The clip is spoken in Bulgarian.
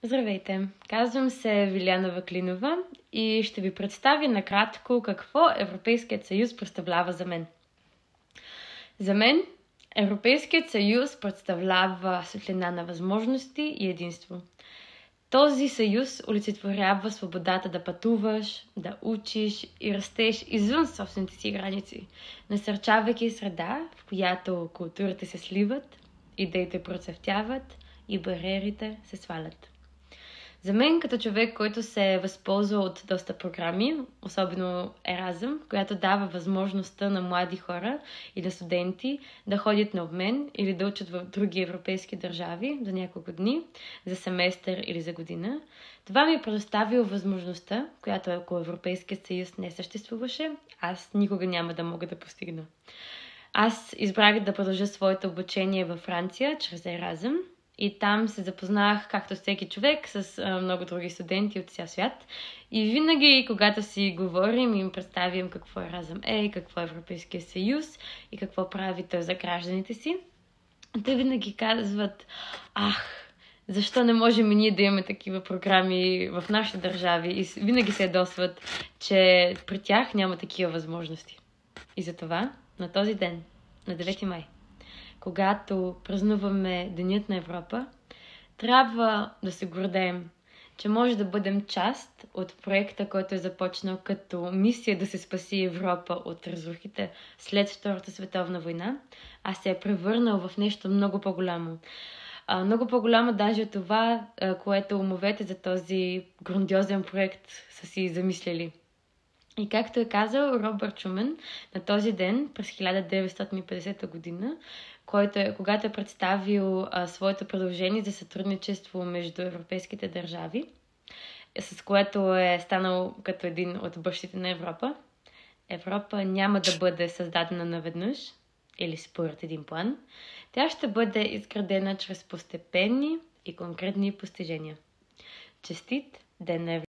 Здравейте! Казвам се Виляна Ваклинова и ще ви представя накратко какво Европейският съюз представлява за мен. За мен Европейският съюз представлява светлина на възможности и единство. Този съюз олицетворява свободата да пътуваш, да учиш и растеш извън собствените си граници, насърчавайки среда, в която културите се сливат, идеите процъфтяват и бариерите се свалят. За мен, като човек, който се е възползвал от доста програми, особено Еразъм, която дава възможността на млади хора и на студенти да ходят на обмен или да учат в други европейски държави за няколко дни, за семестър или за година, това ми е предоставило възможността, която ако Европейският съюз не съществуваше, аз никога няма да мога да постигна. Аз избрах да продължа своето обучение във Франция чрез Еразъм. И там се запознах, както всеки човек, с много други студенти от цял свят. И винаги, когато си говорим, им представям какво е Еразъм какво е Европейския съюз и какво прави той за гражданите си, те винаги казват: защо не можем и ние да имаме такива програми в нашите държави? И винаги се ядосват, че при тях няма такива възможности. И затова на този ден, на 9 май, когато празнуваме Денят на Европа, трябва да се гордеем, че може да бъдем част от проекта, който е започнал като мисия да се спаси Европа от разрухите след Втората световна война, а се е превърнал в нещо много по-голямо. Много по-голямо даже от това, което умовете за този грандиозен проект са си замислили. И както е казал Робърт Шумен на този ден, през 1950 година, когато е представил своето предложение за сътрудничество между европейските държави, с което е станал като един от бащите на Европа. Европа няма да бъде създадена наведнъж или според един план. Тя ще бъде изградена чрез постепенни и конкретни постижения. Честит Ден на Европа!